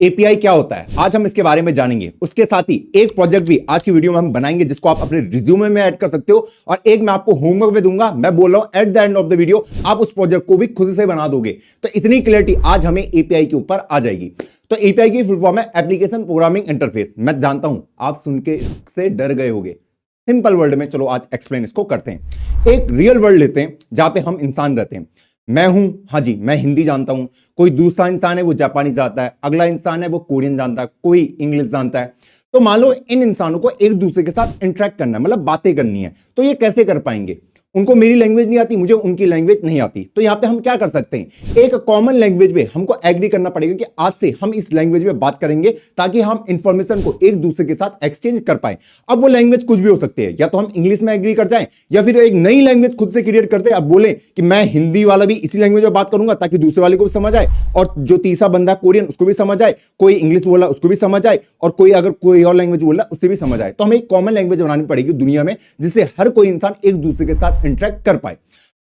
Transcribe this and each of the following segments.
API क्या होता है आज हम इसके बारे में जानेंगे। उसके साथ ही एक प्रोजेक्ट भी आज की वीडियो में हम बनाएंगे जिसको आप अपने रिज्यूमे में ऐड कर सकते हो, और एक मैं आपको होमवर्क भी दूंगा। मैं बोल रहा हूं at the end of the video आप उस प्रोजेक्ट को भी खुद से बना दोगे। तो इतनी क्लियरिटी आज हमें एपीआई के ऊपर आ जाएगी। तो एपीआई की फुल फॉर्म है एप्लीकेशन प्रोग्रामिंग इंटरफेस। मैं जानता हूं आप सुन के इससे डर गए होगे। सिंपल वर्ल्ड में चलो आज एक्सप्लेन इसको करते हैं। एक रियल वर्ल्ड लेते हैं जहां पे हम इंसान रहते हैं। मैं हूं, हाँ जी, मैं हिंदी जानता हूं। कोई दूसरा इंसान है वो जापानी जानता है, अगला इंसान है वो कोरियन जानता है, कोई इंग्लिश जानता है। तो मान लो इन इंसानों को एक दूसरे के साथ इंटरेक्ट करना है, मतलब बातें करनी है। तो ये कैसे कर पाएंगे? उनको मेरी लैंग्वेज नहीं आती, मुझे उनकी लैंग्वेज नहीं आती। तो यहां पे हम क्या कर सकते हैं, एक कॉमन लैंग्वेज में हमको एग्री करना पड़ेगा कि आज से हम इस लैंग्वेज में बात करेंगे ताकि हम इंफॉर्मेशन को एक दूसरे के साथ एक्सचेंज कर पाए। अब वो लैंग्वेज कुछ भी हो सकती है, या तो हम इंग्लिश में एग्री कर जाएं या फिर एक नई लैंग्वेज खुद से क्रिएट करते हैं। अब बोले कि मैं हिंदी वाला भी इसी लैंग्वेज में बात करूंगा ताकि दूसरे वाले को भी समझ आए, और जो तीसरा बंदा कोरियन उसको भी समझ आए, कोई इंग्लिश बोला उसको भी समझ आए, और कोई अगर कोई और लैंग्वेज बोला उससे भी समझ आए। तो हमें एक कॉमन लैंग्वेज बनानी पड़ेगी दुनिया में जिससे हर कोई इंसान एक दूसरे के साथ इंटरेक्ट कर पाए।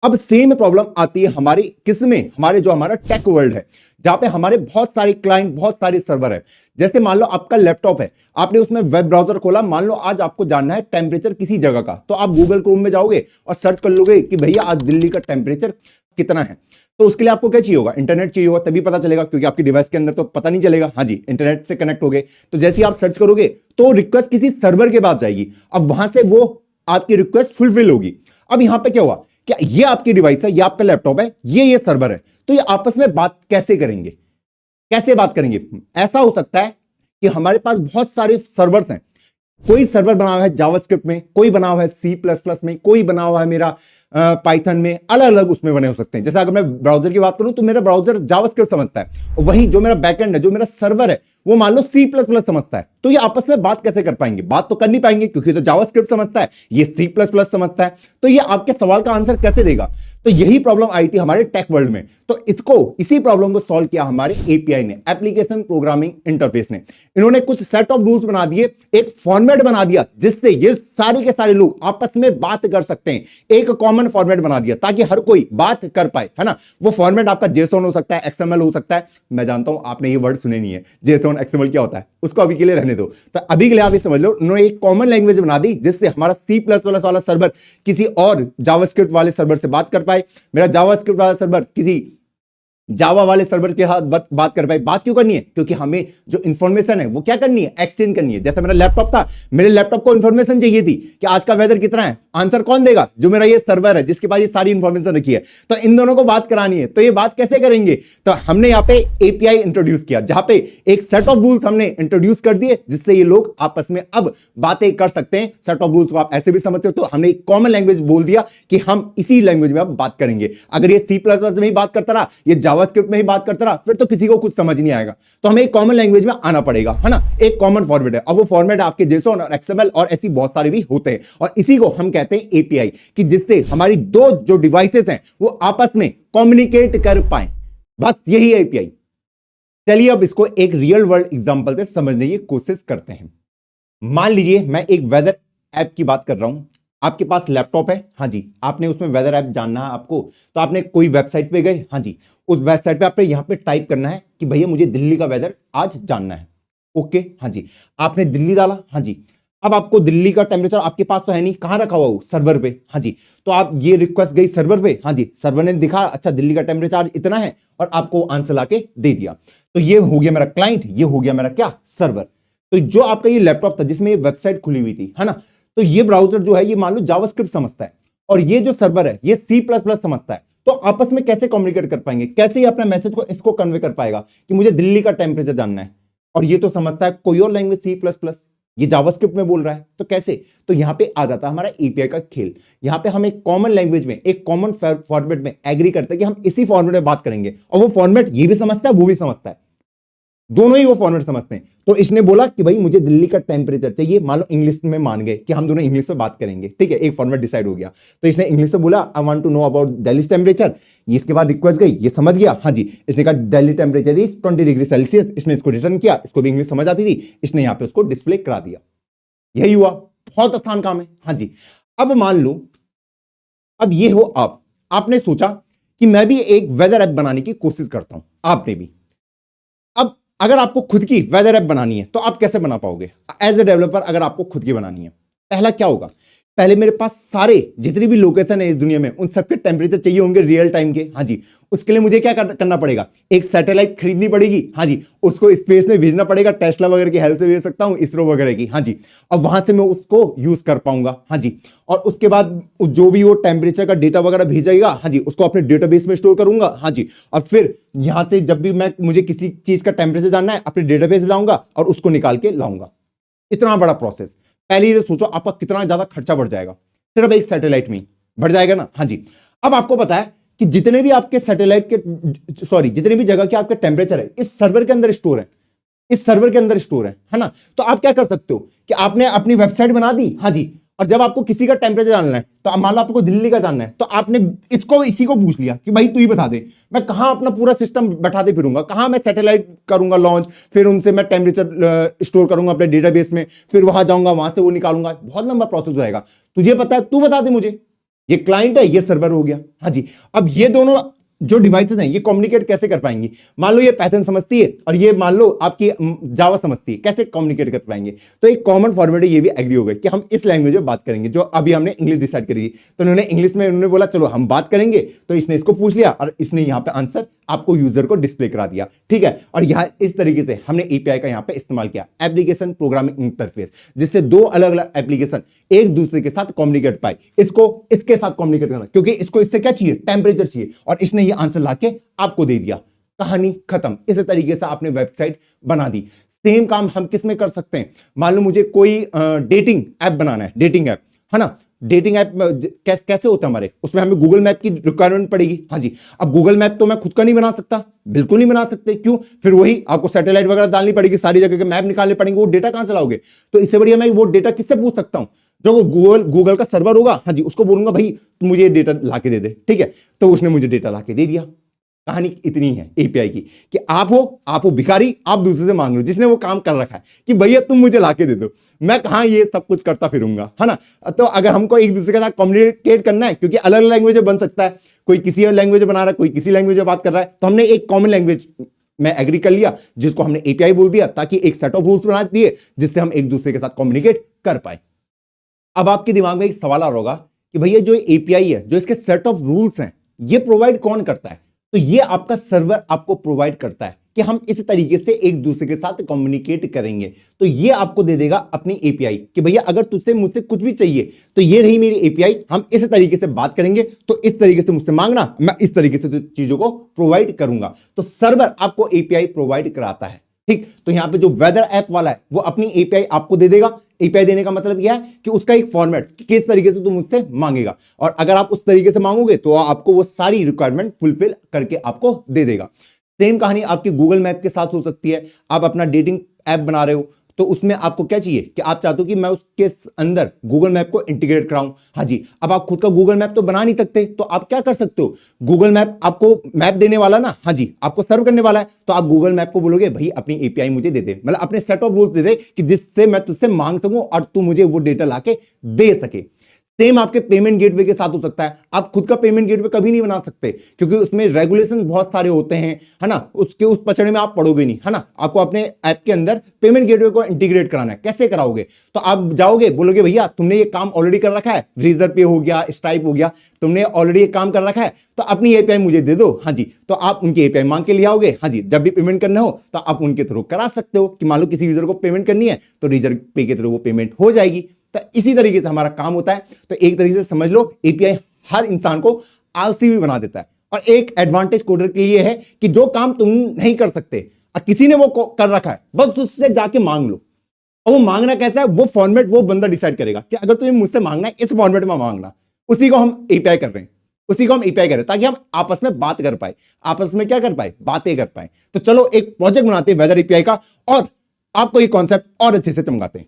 अब सेम प्रॉब्लम आती है हमारी किसमें, हमारा टेक वर्ल्ड है जहां पे हमारे बहुत सारे क्लाइंट, बहुत सारे सर्वर है। जैसे मान लो आपका लैपटॉप है, आपने उसमें वेब ब्राउजर खोला। मान लो आज आपको जानना है टेम्परेचर किसी जगह का, तो आप गूगल क्रोम में जाओगे और सर्च कर लोगे कि भैया आज दिल्ली का टेम्परेचर कितना है। तो उसके लिए आपको क्या चाहिए होगा? इंटरनेट चाहिए होगा, तभी पता चलेगा, क्योंकि आपकी डिवाइस के अंदर तो पता नहीं चलेगा। हाँ जी, इंटरनेट से कनेक्ट हो गए तो जैसे ही आप सर्च करोगे तो रिक्वेस्ट किसी सर्वर के पास जाएगी। अब वहां से वो आपकी रिक्वेस्ट फुलफिल होगी। अब यहां पे क्या हुआ, क्या ये आपकी डिवाइस है, ये आपका लैपटॉप है, ये सर्वर है, तो ये आपस में बात कैसे करेंगे? कैसे बात करेंगे? ऐसा हो सकता है कि हमारे पास बहुत सारे सर्वर्स हैं। कोई सर्वर बना हुआ है जावास्क्रिप्ट में, कोई बना हुआ है C++ में, कोई बना हुआ है मेरा पाइथन में, अलग अलग उसमें बने हो सकते हैं। जैसे अगर मैं ब्राउजर की बात करूं तो मेरा ब्राउजर जावास्क्रिप्ट समझता है, और वहीं जो मेरा बैकएंड है, जो मेरा सर्वर है, वो मान लो C++ समझता है। तो ये आपस में बात कैसे कर पाएंगे? बात तो कर नहीं पाएंगे क्योंकि तो जावास्क्रिप्ट समझता है, ये C++ समझता है। तो ये आपके सवाल का आंसर कैसे देगा? तो यही प्रॉब्लम आई थी हमारे टेक वर्ल्ड में। तो इसी प्रॉब्लम को सॉल्व किया हमारे एपीआई ने, एप्लीकेशन प्रोग्रामिंग इंटरफेस ने। इन्होंने कुछ सेट ऑफ रूल्स बना दिए, एक फॉर्मेट बना दिया जिससे ये सारे के सारे लोग आपस में बात कर सकते हैं। एक कॉमन फॉर्मेट बना दिया ताकि हर कोई बात कर पाए, है ना। वो फॉर्मेट आपका जेसोन हो सकता है, एक्सएमएल हो सकता है। मैं जानता हूं आपने ये वर्ड सुने नहीं है, जेसोन एक्सएमएल क्या होता है, उसको अभी के लिए रहने दो। तो अभी के लिए आप ये समझ लो, उन्होंने एक कॉमन लैंग्वेज बना दी जिससे हमारा C++ वाला सर्वर किसी और जावास्क्रिप्ट वाले सर्वर से बात कर पाए, मेरा जावास्क्रिप्ट वाला सर्वर किसी जावा वाले सर्वर के साथ बात कर पाए। बात क्यों करनी है? क्योंकि हमें जो इंफॉर्मेशन है वो क्या करनी है, एक्सचेंज करनी है। जैसे मेरा लैपटॉप था, मेरे लैपटॉप को इंफॉर्मेशन चाहिए थी कि आज का वेदर कितना है। आंसर कौन देगा? जो मेरा ये सर्वर है जिसके पास ये सारी इंफॉर्मेशन रखी है। तो इन दोनों को बात करानी है, तो ये बात कैसे करेंगे? तो हमने यहाँ पे एपीआई इंट्रोड्यूस किया जहां पे एक सेट ऑफ रूल्स हमने इंट्रोड्यूस कर दिए जिससे ये लोग आपस में अब बातें कर सकते हैं। सेट ऑफ रूल्स को आप ऐसे भी समझते हो। तो हमने एक कॉमन लैंग्वेज बोल दिया कि हम इसी लैंग्वेज में अब बात करेंगे। अगर ये C++ में ही बात करता रहा, ये जावास्क्रिप्ट में ही बात करता रहा, फिर तो किसी को कुछ समझ नहीं आएगा। तो हमें एक कॉमन लैंग्वेज में आना पड़ेगा, है ना। एक कॉमन फॉर्मेट है, और वो फॉर्मेट आपके जेसोन और एक्सएमएल और ऐसी बहुत सारे भी होते हैं, और इसी को हम कहते हैं एपीआई, कि जिससे हमारी दो जो डिवाइसेस हैं वो आपस में कम्युनिकेट कर पाए। बस यही है एपीआई। चलिए अब इसको एक रियल वर्ल्ड एग्जांपल से समझने की कोशिश करते हैं। मान लीजिए मैं एक वेदर ऐप की बात कर रहा हूं। आपके पास लैपटॉप है, हाँ जी, आपने उसमें वेदर ऐप जानना है आपको, तो आपने कोई वेबसाइट पे गए, हाँ जी, उस वेबसाइट पे आपने यहां पे टाइप करना है कि भैया मुझे दिल्ली का वेदर आज जानना है। ओके, हाँ जी, आपने दिल्ली डाला, हाँ जी। अब आपको दिल्ली का टेम्परेचर आपके पास तो है नहीं, कहां रखा हुआ वो? सर्वर पे, हाँ जी। तो आप ये रिक्वेस्ट गई सर्वर पे, हाँ जी, सर्वर ने दिखा अच्छा दिल्ली का टेम्परेचर आज इतना है, और आपको आंसर लाके दे दिया। तो ये हो गया मेरा क्लाइंट, ये हो गया मेरा क्या, सर्वर। तो जो आपका ये लैपटॉप था जिसमें ये वेबसाइट खुली हुई थी, है ना, तो ये ब्राउजर जो है ये मान लो जावास्क्रिप्ट समझता है, और ये जो सर्वर है ये C++ समझता है। तो आपस में कैसे कम्युनिकेट कर पाएंगे? कैसे ही अपने मैसेज को इसको कन्वे कर पाएगा कि मुझे दिल्ली का टेम्परेचर जानना है, और ये तो समझता है कोई और लैंग्वेज C++, ये जावास्क्रिप्ट में बोल रहा है, तो कैसे? तो यहां पे आ जाता है हमारा एपीआई का खेल। यहां पे हम एक कॉमन लैंग्वेज में, एक कॉमन फॉर्मेट में एग्री करते हैं कि हम इसी फॉर्मेट में बात करेंगे, और वो फॉर्मेट ये भी समझता है, वो भी समझता है, दोनों ही वो फॉर्मेट समझते हैं। तो इसने बोला कि भाई मुझे दिल्ली का टेम्परेचर चाहिए, मान लो इंग्लिश में मान गए कि हम दोनों इंग्लिश में बात करेंगे, ठीक है, एक फॉर्मेट डिसाइड हो गया। तो इसने इंग्लिश में बोला I want to know about Delhi temperature, इसके बाद रिक्वेस्ट गई, ये समझ गया, हाँ जी, इसने कहा Delhi temperature is 20 degree Celsius, इसने इसको रिटर्न किया, इसको भी इंग्लिश समझ आती थी, इसने यहाँ पे उसको डिस्प्ले करा दिया। यही हुआ, बहुत आसान काम है, हाँ जी। अब मान लो, अब ये हो आपने सोचा कि मैं भी एक वेदर ऐप बनाने की कोशिश करता हूं, आपने भी। अब अगर आपको खुद की वेदर ऐप बनानी है तो आप कैसे बना पाओगे एज ए डेवलपर? अगर आपको खुद की बनानी है, पहला क्या होगा, पहले मेरे पास सारे जितनी भी लोकेशन है इस दुनिया में उन सबके टेम्परेचर चाहिए होंगे रियल टाइम के। हाँ जी, उसके लिए मुझे क्या करना पड़ेगा, एक सैटेलाइट खरीदनी पड़ेगी। हाँ जी, उसको स्पेस में भेजना पड़ेगा, टेस्ला वगैरह की हेल्प से भेज सकता हूं, इसरो वगैरह की। हाँ जी, और वहां से मैं उसको यूज कर पाऊंगा। हाँ जी, और उसके बाद जो भी वो टेम्परेचर का डेटा वगैरह भेजेगा, हाँ जी, उसको अपने डेटाबेस में स्टोर करूंगा। हाँ जी, और फिर यहां से जब भी मुझे किसी चीज का टेम्परेचर जानना है, अपने डेटाबेस में लाऊंगा और उसको निकाल के लाऊंगा। इतना बड़ा प्रोसेस, पहले ये सोचो आपका कितना ज्यादा खर्चा बढ़ जाएगा सिर्फ एक सैटेलाइट में, बढ़ जाएगा ना। हाँ जी, अब आपको पता है कि जितने भी आपके सैटेलाइट के जितने भी जगह के आपके टेम्परेचर है इस सर्वर के अंदर स्टोर है, इस सर्वर के अंदर स्टोर है ना। तो आप क्या कर सकते हो कि आपने अपनी वेबसाइट बना दी। हाँ जी, और जब आपको किसी का टेम्परेचर जानना है, तो मान लो आपको दिल्ली का जानना है, तो आपने इसी को पूछ लिया कि भाई तू ही बता दे, मैं कहां अपना पूरा सिस्टम बैठाते फिरूंगा, कहां मैं सैटेलाइट करूंगा लॉन्च, फिर उनसे मैं टेम्परेचर स्टोर करूंगा अपने डेटाबेस में, फिर वहां जाऊंगा, वहां से वो निकालूंगा, बहुत लंबा प्रोसेस हो जाएगा। तुझे पता है, तू बता दे मुझे, ये क्लाइंट है, ये सर्वर हो गया। हाँ जी, अब ये दोनों जो डिवाइसेस हैं ये कम्युनिकेट कैसे कर पाएंगी? मान लो ये पाइथन समझती है और ये मान लो आपकी जावा समझती है, कैसे कम्युनिकेट कर पाएंगे? तो एक कॉमन फॉर्मेट है, ये भी एग्री हो गए कि हम इस लैंग्वेज में बात करेंगे। जो अभी हमने इंग्लिश डिसाइड करी थी, तो उन्होंने इंग्लिश में उन्होंने बोला चलो हम बात करेंगे, तो इसने इसको पूछ लिया और इसने यहाँ पे आंसर आपको यूजर को डिस्प्ले करा दिया। ठीक है, और यहां इस तरीके से हमने एपीआई का यहां पे इस्तेमाल किया, एप्लीकेशन प्रोग्रामिंग इंटरफेस, जिससे दो अलग अलग एप्लीकेशन एक दूसरे के साथ कम्युनिकेट पाए। इसको इसके साथ कम्युनिकेट करना, क्योंकि इसको इससे क्या चाहिए, टेम्परेचर चाहिए, और इसने ये आंसर लाके आपको दे दिया, कहानी खत्म। इस तरीके से आपने वेबसाइट बना दी। सेम काम हम किस में कर सकते हैं? मान लो मुझे कोई डेटिंग ऐप बनाना है, डेटिंग ऐप, है ना। डेटिंग ऐप कैसे होता है हमारे, उसमें हमें गूगल मैप की रिक्वायरमेंट पड़ेगी। हाँ जी, अब गूगल मैप तो मैं खुद का नहीं बना सकता, बिल्कुल नहीं बना सकते। क्यों? फिर वही आपको सैटेलाइट वगैरह डालनी पड़ेगी, सारी जगह के मैप निकालने पड़ेंगे, वो डेटा कहां से लाओगे? तो इससे बढ़िया मैं वो डेटा किससे पूछ सकता हूं? जो गूगल का सर्वर होगा, हाँ जी, उसको बोलूंगा भाई मुझे ये डेटा लाके दे दे। ठीक है, तो उसने मुझे डेटा लाके दे दिया। कहानी इतनी है एपीआई की कि आप हो भिखारी, आप दूसरे से मांग लो, जिसने वो काम कर रखा है कि भैया तुम मुझे लाके दे दो, मैं कहां ये सब कुछ करता फिरूंगा, है ना। तो अगर हमको एक दूसरे के साथ कम्युनिकेट करना है, क्योंकि अलग अलग लैंग्वेज बन सकता है, कोई किसी और लैंग्वेज बना रहा है, कोई किसी लैंग्वेज में बात कर रहा है, तो हमने एक कॉमन लैंग्वेज में एग्री कर लिया, जिसको हमने एपीआई बोल दिया, ताकि एक सेट ऑफ रूल्स बना दिए जिससे हम एक दूसरे के साथ कम्युनिकेट कर पाए। अब आपके दिमाग में एक सवाल आ रहा होगा कि भैया जो एपीआई है, जो इसके सेट ऑफ रूल्स हैं, ये प्रोवाइड कौन करता है? तो ये आपका सर्वर आपको प्रोवाइड करता है कि हम इस तरीके से एक दूसरे के साथ कम्युनिकेट करेंगे। तो ये आपको दे देगा अपनी एपीआई कि भैया अगर तुझसे मुझसे कुछ भी चाहिए तो ये रही मेरी एपीआई, हम इस तरीके से बात करेंगे, तो इस तरीके से मुझसे मांगना, मैं इस तरीके से चीजों को प्रोवाइड करूंगा। तो सर्वर आपको एपीआई प्रोवाइड कराता है। ठीक, तो यहां पे जो वेदर ऐप वाला है वो अपनी एपीआई आपको दे देगा। एपीआई देने का मतलब यह है कि उसका एक फॉर्मेट किस तरीके से तुम मुझसे मांगेगा, और अगर आप उस तरीके से मांगोगे तो आपको वो सारी रिक्वायरमेंट फुलफिल करके आपको दे देगा। सेम कहानी आपकी गूगल मैप के साथ हो सकती है। आप अपना डेटिंग ऐप बना रहे हो, तो उसमें आपको क्या चाहिए कि आप चाहते हो कि मैं उसके अंदर गूगल मैप को इंटीग्रेट कराऊं। हाँ जी, अब आप खुद का गूगल मैप तो बना नहीं सकते, तो आप क्या कर सकते हो, गूगल मैप आपको मैप देने वाला ना, हाँ जी, आपको सर्व करने वाला है, तो आप गूगल मैप को बोलोगे भाई अपनी एपीआई मुझे दे दे, मतलब अपने सेट ऑफ रूल्स दे दे कि जिससे मैं तुझसे मांग सकूं और तू मुझे वो डेटा लाके दे सके। सेम आपके पेमेंट गेटवे के साथ हो सकता है। आप खुद का पेमेंट गेटवे कभी नहीं बना सकते, क्योंकि उसमें रेगुलेशन बहुत सारे होते हैं, है ना। उसके उस पचड़े में आप पड़ोगे नहीं, है ना। आपको अपने ऐप के अंदर पेमेंट गेटवे को इंटीग्रेट कराना है। कैसे कराओगे? तो आप जाओगे, बोलोगे भैया तुमने ये काम ऑलरेडी कर रखा है, रेजर पे हो गया, स्ट्राइप हो गया, तुमने ऑलरेडी ये काम कर रखा है, तो अपनी एपीआई मुझे दे दो। हाँ जी, तो आप उनकी एपीआई मांग के ले आओगे। हाँ जी, जब भी पेमेंट करना हो तो आप उनके थ्रू करा सकते हो कि मान लो किसी यूजर को पेमेंट करनी है तो रेजर पे के थ्रू वो पेमेंट हो जाएगी। तो इसी तरीके से हमारा काम होता है। तो एक तरीके से समझ लो एपीआई हर इंसान को आलसी भी बना देता है, और एक एडवांटेज कोडर के लिए है कि जो काम तुम नहीं कर सकते और किसी ने वो कर रखा है, बस उससे जाके मांग लो। और वो मांगना कैसा है, वो फॉर्मेट वो बंदा डिसाइड करेगा कि अगर तुम्हें मुझसे मांगना है इस फॉर्मेट में मांगना, उसी को हम एपीआई कर रहे हैं, उसी को हम एपीआई कर रहे हैं, ताकि हम आपस में बात कर पाए, आपस में क्या कर पाए, बातें कर पाए। तो चलो एक प्रोजेक्ट बनाते हैं वेदर एपीआई का, और आपको ये कॉन्सेप्ट और अच्छे से चमकाते हैं।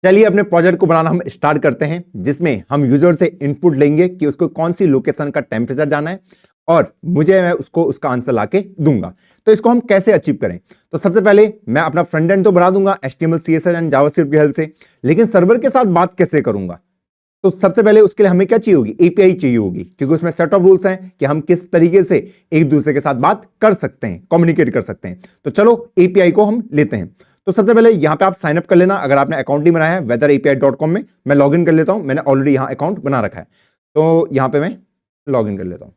चलिए अपने प्रोजेक्ट को बनाना हम स्टार्ट करते हैं, जिसमें हम यूजर से इनपुट लेंगे कि उसको कौन सी लोकेशन का टेम्परेचर जाना है, और मैं उसको उसका आंसर लाके दूंगा। तो इसको हम कैसे अचीव करें? तो सबसे पहले मैं अपना फ्रंट एंड तो बना दूंगा HTML CSS एंड जावास्क्रिप्ट की हेल्प से, लेकिन सर्वर के साथ बात कैसे करूंगा? तो सबसे पहले उसके लिए हमें क्या चाहिए होगी, एपीआई चाहिए होगी, क्योंकि उसमें सेट ऑफ रूल्स हैं कि हम किस तरीके से एक दूसरे के साथ बात कर सकते हैं, कम्युनिकेट कर सकते हैं। तो चलो एपीआई को हम लेते हैं। तो सबसे पहले यहां पे आप साइन अप कर लेना, अगर आपने अकाउंट नहीं बनाया है weatherapi.com में। मैं लॉग इन कर लेता हूं, मैंने ऑलरेडी यहां अकाउंट बना रखा है, तो यहां पे मैं लॉग इन कर लेता हूं।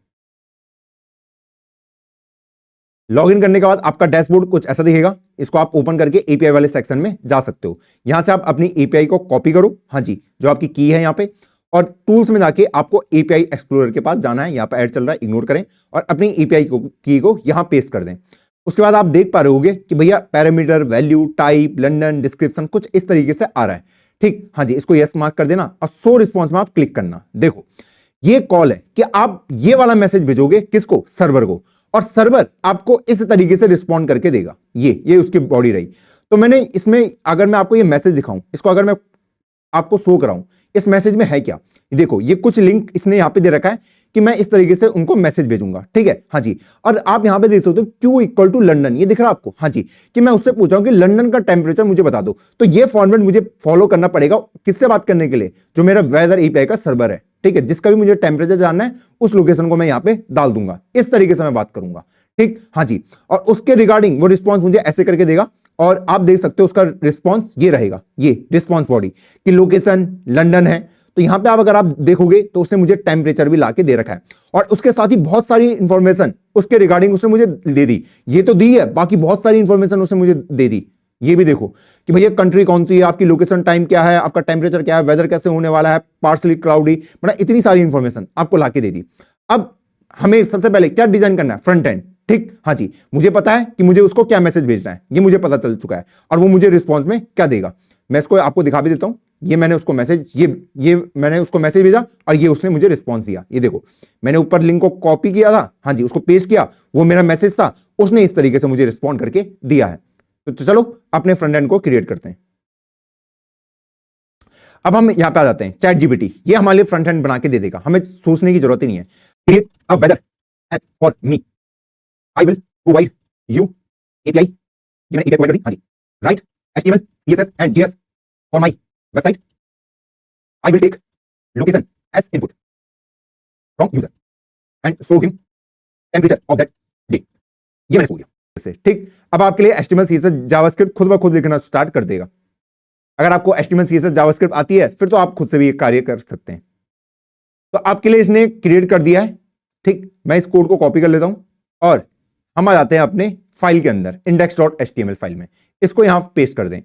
लॉग इन करने के बाद आपका डैशबोर्ड कुछ ऐसा दिखेगा, इसको आप ओपन करके एपीआई वाले सेक्शन में जा सकते हो। यहां से आप अपनी एपीआई को कॉपी करो, हाँ जी, जो आपकी की है यहां पे, और टूल्स में जाके आपको एपीआई एक्सप्लोरर के पास जाना है। यहां पे ऐड चल रहा है, इग्नोर करें, और अपनी एपीआई की को यहां पेस्ट कर दें। उसके बाद आप देख पा रहे होगे कि भैया parameter, value, type, London, description कुछ इस तरीके से आ रहा है। ठीक, हाँ जी, इसको यस मार्क कर देना और शो रिस्पॉन्स में आप क्लिक करना। देखो ये कॉल है कि आप ये वाला मैसेज भेजोगे किसको, सर्वर को, और सर्वर आपको इस तरीके से रिस्पॉन्ड करके देगा। ये उसकी बॉडी रही। तो मैंने इसमें, अगर मैं आपको ये मैसेज दिखाऊं, इसको अगर मैं आपको शो कराऊं, इस मैसेज में है क्या, देखो ये कुछ लिंक इसने यहां पे दे रखा है कि मैं इस तरीके से उनको मैसेज भेजूंगा। ठीक है, हाँ जी, और आप यहां पे देख सकते हो Q इक्वल टू लंदन, ये दिख रहा है आपको, हाँ जी, कि मैं उससे पूछा हूं कि लंदन का टेम्परेचर मुझे बता दो। तो ये फॉर्मेट मुझे फॉलो करना पड़ेगा, किससे बात करने के लिए, जो मेरा वेदर एपीआई का सर्वर है। ठीक है, जिसका भी मुझे टेम्परेचर जानना है उस लोकेशन को मैं यहां पे डाल दूंगा, इस तरीके से मैं बात करूंगा। ठीक, हाँ जी, और उसके रिगार्डिंग वो रिस्पॉन्स मुझे ऐसे करके देगा, और आप देख सकते हो उसका रिस्पॉन्स ये रहेगा, ये रिस्पॉन्स बॉडी की लोकेशन लंदन है। तो यहां पे आप अगर आप देखोगे तो उसने मुझे टेम्परेचर भी लाके दे रखा है, और उसके साथ ही बहुत सारी इंफॉर्मेशन उसके रिगार्डिंग उसने मुझे दे दी। ये तो दी है, बाकी बहुत सारी इंफॉर्मेशन उसने मुझे दे दी। ये भी देखो कि भैया कंट्री कौन सी है, आपकी लोकेशन टाइम क्या है, आपका टेम्परेचर क्या है, वेदर कैसे होने वाला है, पार्सली क्लाउडी, मतलब इतनी सारी इंफॉर्मेशन आपको लाके दे दी। अब हमें सबसे पहले क्या डिजाइन करना है, फ्रंट एंड। ठीक, हाँ जी, मुझे पता है कि मुझे उसको क्या मैसेज भेजना है, ये मुझे पता चल चुका है, और वो मुझे रिस्पॉन्स में क्या देगा। मैं इसको आपको दिखा भी देता हूं। ये मैंने उसको मैसेज, ये मैंने उसको मैसेज भेजा, और ये उसने मुझे रिस्पॉन्स दिया। ये देखो मैंने ऊपर लिंक को कॉपी किया था, हाँ जी, उसको पेस्ट किया, वो मेरा मैसेज था, उसने इस तरीके से मुझे रिस्पॉन्ड करके दिया है। तो चलो अपने फ्रंट एंड को क्रिएट करते हैं। अब हम यहां पे आ जाते हैं, चैट जीपीटी ये हमारे लिए फ्रंट एंड बना के दे देगा, हमें सोचने की जरूरत ही नहीं है। Create a weather app for me, I will provide you API, ये मैंने एपीआई प्रोवाइड कर दी, हाँ जी, write HTML, CSS and JS for my website, I will take location as input from user and show him temperature of that day. ये मैंने बोल दिया। ठीक, अब आपके लिए एचटीएमएल, सीएसएस, जावास्क्रिप्ट खुद ब खुद लिखना स्टार्ट कर देगा। अगर आपको एचटीएमएल, सीएसएस, जावास्क्रिप्ट आती है फिर तो आप खुद से भी एक कार्य कर सकते हैं। तो आपके लिए इसने क्रिएट कर दिया है। ठीक, मैं इस कोड को कॉपी कर लेता हूं, और हम आ जाते हैं अपने फाइल के अंदर, index.html फाइल में, इसको यहां पेस्ट कर दें।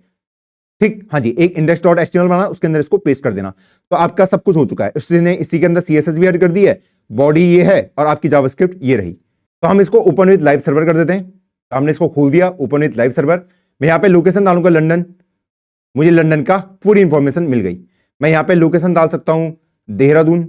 ठीक, हाँ जी, एक index.html बनाना, उसके अंदर इसको पेस्ट कर देना। तो आपका सब कुछ हो चुका है। इसने इसी के अंदर सीएसएस भी ऐड कर दी है, बॉडी ये है, और आपकी जावास्क्रिप्ट ये रही। तो हम इसको ओपन विद लाइव सर्वर कर देते हैं। तो हमने इसको खोल दिया, ओपन विद लाइव सर्वर। मैं यहाँ पे लोकेशन डालूंगा लंदन, मुझे लंदन का पूरी इंफॉर्मेशन मिल गई। मैं यहाँ पे लोकेशन डाल सकता हूं देहरादून,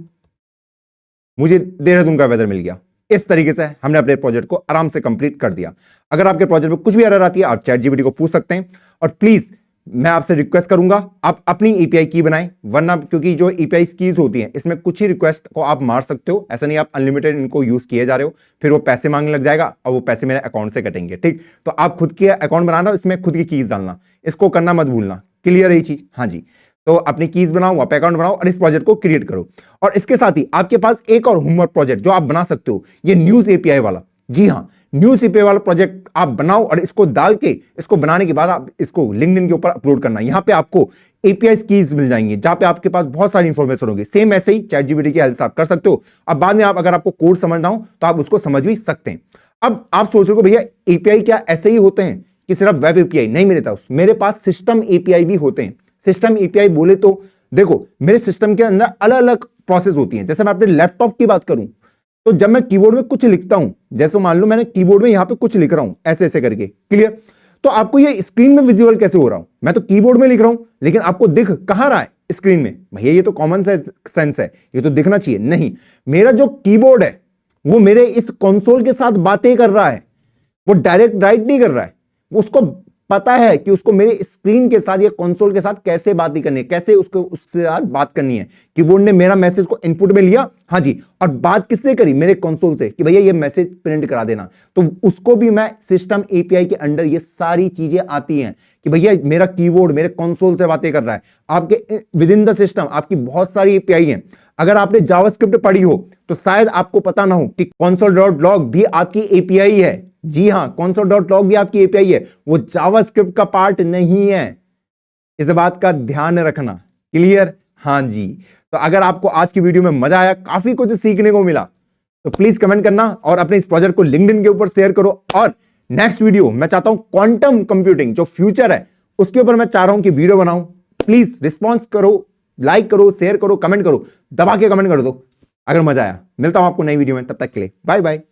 मुझे देहरादून का वेदर मिल गया। इस तरीके से हमने अपने प्रोजेक्ट को आराम से कंप्लीट कर दिया। अगर आपके प्रोजेक्ट में कुछ भी एरर आती है आप चैट जीपीटी को पूछ सकते हैं, और प्लीज मैं आपसे रिक्वेस्ट करूंगा आप अपनी एपीआई की बनाएं, वरना क्योंकि जो एपीआई कीज होती हैं इसमें कुछ ही रिक्वेस्ट को आप मार सकते हो, ऐसा नहीं आप अनलिमिटेड इनको यूज किए जा रहे हो, फिर वो पैसे मांगने लग जाएगा और वो पैसे मेरे अकाउंट से कटेंगे। ठीक, तो आप खुद के अकाउंट बनाना, इसमें खुद की कीज डालना, इसको करना मत भूलना। क्लियर है ये चीज, हाँ जी। तो अपनी कीज बनाओ, वहां पे अकाउंट बनाओ, और इस प्रोजेक्ट को क्रिएट करो। और इसके साथ ही आपके पास एक और होमवर्क प्रोजेक्ट जो आप बना सकते हो, ये न्यूज एपीआई वाला। जी हाँ, न्यूज एपीआई वाला प्रोजेक्ट आप बनाओ, और इसको डाल के, इसको बनाने के बाद आप इसको लिंक्डइन के ऊपर अपलोड करना। यहां पे आपको एपीआई कीज मिल जाएंगी, जहां पे आपके पास बहुत सारी इंफॉर्मेशन होगी। सेम ऐसे ही चैट जीपीटी की हेल्प से आप कर सकते हो। अब बाद में आप अगर आपको कोड समझना हो तो आप उसको समझ भी सकते हैं। अब आप सोच रहे हो भैया एपीआई क्या ऐसे ही होते हैं कि सिर्फ वेब एपीआई? नहीं, मेरे पास सिस्टम एपीआई भी होते हैं। सिस्टम एपीआई बोले तो देखो, मेरे सिस्टम के अंदर अलग अलग प्रोसेस होती हैं। जैसे मैं अपने लैपटॉप की बात करूं, तो जब मैं कीबोर्ड में कुछ लिखता हूं, जैसे मान लो मैंने कीबोर्ड में यहां पे कुछ लिख रहा हूं ऐसे ऐसे करके, क्लियर, तो आपको ये स्क्रीन में विजुअल कैसे हो रहा हूं? मैं तो कीबोर्ड में लिख रहा हूं, लेकिन आपको दिख कहां रहा है? स्क्रीन में। भैया ये तो कॉमन सेंस है, ये तो दिखना चाहिए। नहीं, मेरा जो कीबोर्ड है वो मेरे इस कंसोल के साथ बातें कर रहा है, वो डायरेक्ट राइट नहीं कर रहा है, वो उसको पता है कि उसको मेरे स्क्रीन के साथ या कंसोल के साथ कैसे बात करनी है, कैसे उसको उसके साथ बात करनी है। कीबोर्ड ने मेरा मैसेज को इनपुट में लिया, हाँ जी, और बात किससे करी, मेरे कंसोल से, कि भैया ये मैसेज प्रिंट करा देना। तो उसको भी मैं सिस्टम एपीआई के अंडर ये सारी चीजें आती हैं कि भैया मेरा कीबोर्ड मेरे कंसोल से बातें कर रहा है। आपके विद इन द सिस्टम आपकी बहुत सारी एपीआई हैं। अगर आपने जावास्क्रिप्ट पढ़ी हो तो शायद आपको पता ना हो कि console.log भी आपकी एपीआई है। जी हां, console.log भी आपकी एपीआई है, वो जावास्क्रिप्ट का पार्ट नहीं है। इस बात का ध्यान रखना। क्लियर? हां जी। तो अगर आपको आज की वीडियो में मजा आया, काफी कुछ सीखने को मिला, तो प्लीज कमेंट करना और अपने इस प्रोजेक्ट को लिंक्डइन के ऊपर शेयर करो। और नेक्स्ट वीडियो मैं चाहता हूं क्वांटम कंप्यूटिंग जो फ्यूचर है उसके ऊपर मैं चाह रहा हूं कि वीडियो बनाऊं। प्लीज रिस्पॉन्स करो, लाइक करो, शेयर करो, कमेंट करो, दबा के कमेंट कर दो अगर मजा आया। मिलता हूं आपको नई वीडियो में, तब तक के लिए बाय बाय।